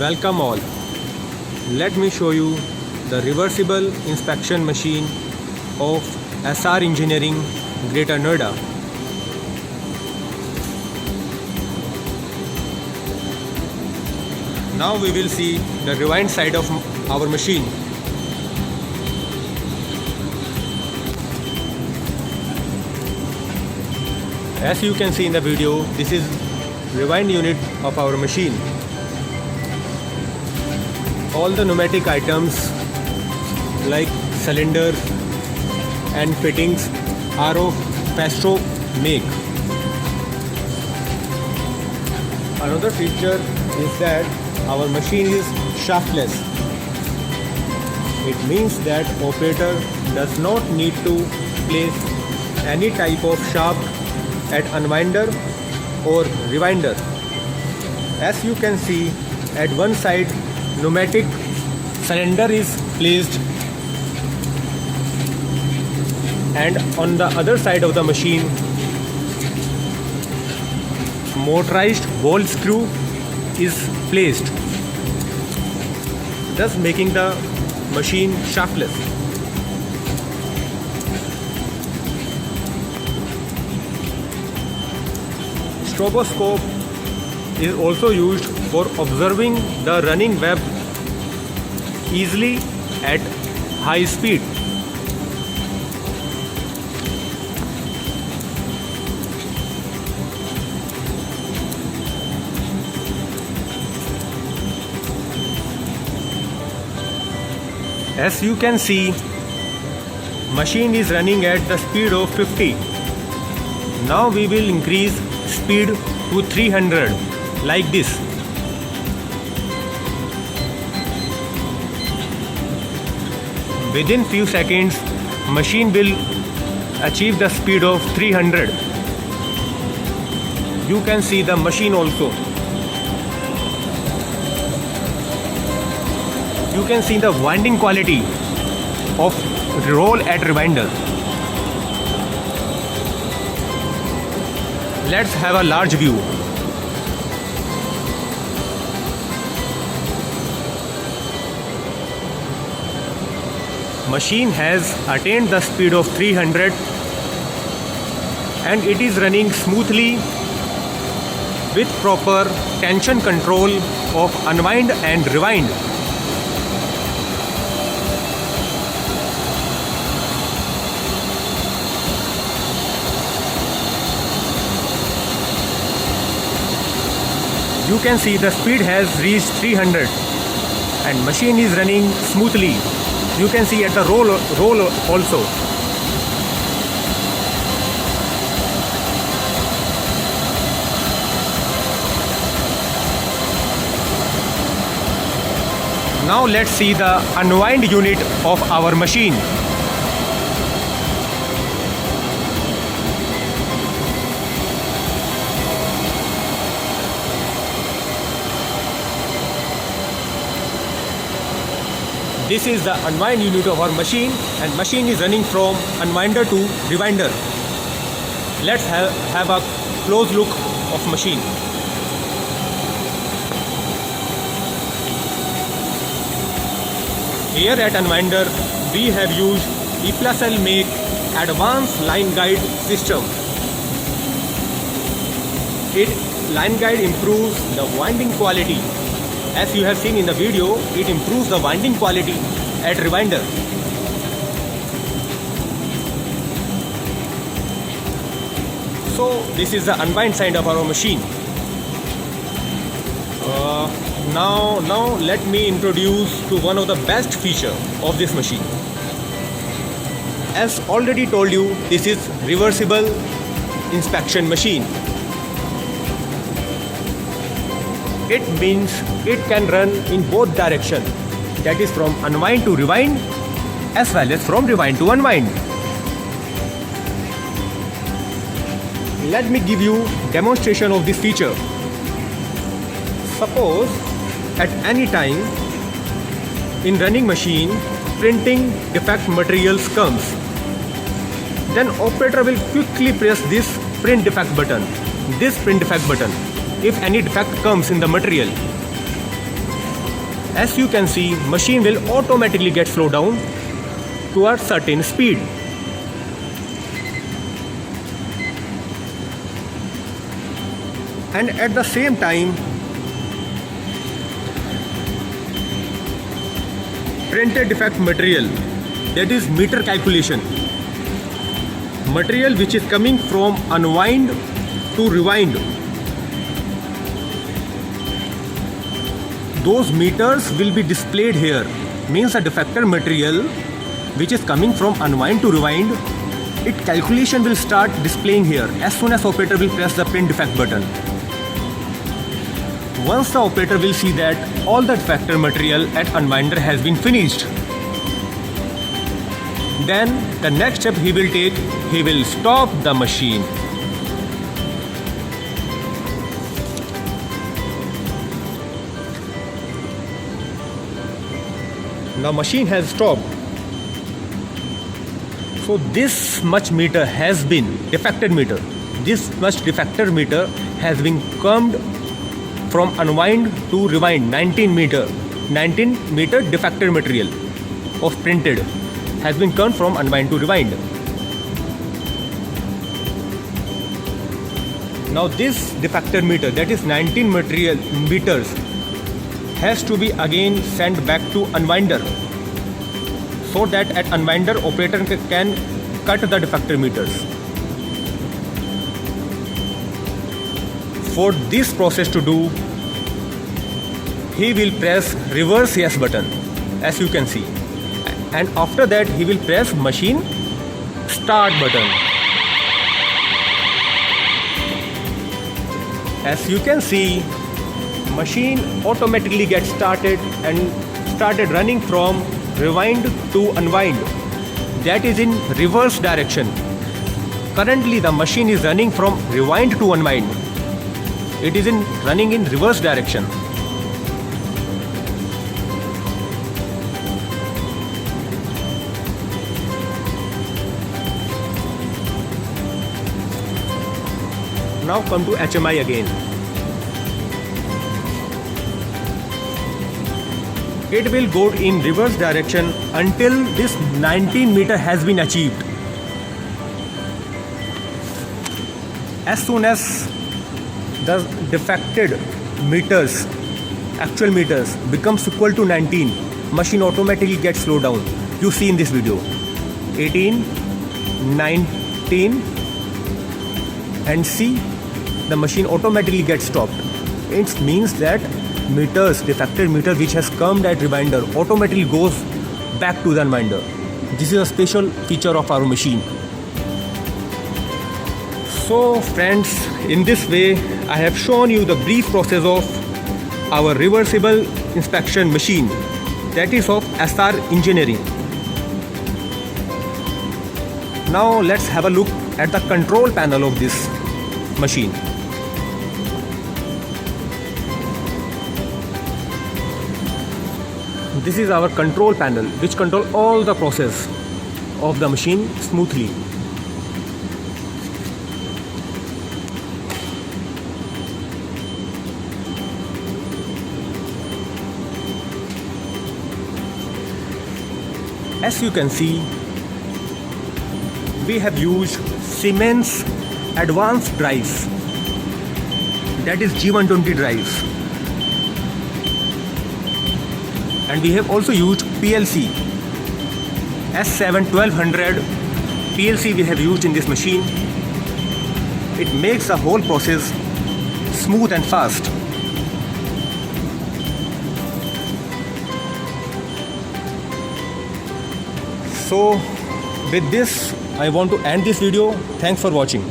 Welcome all. Let me show you the reversible inspection machine of SR Engineering, Greater Noida. Now we will see the rewind side of our machine. As you can see in the video, this is rewind unit of our machine. All the pneumatic items like cylinders and fittings are of Fastro make. Another feature is that our machine is shaftless. It means that operator does not need to place any type of shaft at unwinder or rewinder. As you can see, at one side pneumatic cylinder is placed, and on the other side of the machine motorized ball screw is placed, thus making the machine shaftless. Stroboscope is also used for observing the running web easily at high speed. As you can see, machine is running at the speed of 50. Now we will increase speed to 300 like this. Within few seconds, machine will achieve the speed of 300. You can see the machine also. You can see the winding quality of roll at rewinder. Let's have a large view. Machine has attained the speed of 300 and it is running smoothly with proper tension control of unwind and rewind. You can see the speed has reached 300 and machine is running smoothly. You can see at the roll also. Now let's see the unwind unit of our machine. This is the unwind unit of our machine, and machine is running from unwinder to rewinder. Let's have a close look of machine. Here at unwinder, we have used E+L make advanced line guide system. Line guide improves the winding quality. As you have seen in the video, it improves the winding quality at rewinder. So this is the unwind side of our machine. Now let me introduce to one of the best feature of this machine. As already told you, this is reversible inspection machine. It means it can run in both directions, that is from unwind to rewind as well as from rewind to unwind. Let me give you demonstration of this feature. Suppose at any time in running machine printing defect materials comes, then operator will quickly press this print defect button if any defect comes in the material. As you can see, machine will automatically get slowed down to a certain speed. And at the same time, printed defect material, that is meter calculation, material which is coming from unwind to rewind, those meters will be displayed here. Means the defector material which is coming from unwind to rewind, its calculation will start displaying here as soon as operator will press the print defect button. Once the operator will see that all the defector material at unwinder has been finished, then the next step he will take, he will stop the machine. Now machine has stopped. So this much meter has been defected meter. This much defector meter has been combed from unwind to rewind. 19 meter defector material of printed has been combed from unwind to rewind. Now this defector meter, that is 19 meters, has to be again sent back to unwinder, so that at unwinder operator can cut the defector meters. For this process to do, he will press reverse yes button, as you can see, and after that he will press machine start button. As you can see, machine automatically gets started and started running from rewind to unwind, that is in reverse direction. Currently the machine is running from rewind to unwind. It is running in reverse direction. Now come to HMI again. It will go in reverse direction until this 19 meter has been achieved. As soon as the defected meters, actual meters, becomes equal to 19, machine automatically gets slowed down. You see in this video 18, 19, and see, the machine automatically gets stopped. It means that meters, defected meter which has come at rewinder, automatically goes back to the unwinder. This is a special feature of our machine. So friends, in this way I have shown you the brief process of our reversible inspection machine, that is of SR Engineering. Now let's have a look at the control panel of this machine. This is our control panel which control all the process of the machine smoothly. As you can see, we have used Siemens advanced drives, that is G120 drives, and we have also used PLC S7 1200 PLC we have used in this machine. It makes the whole process smooth and fast. So with this I want to end this video. Thanks for watching.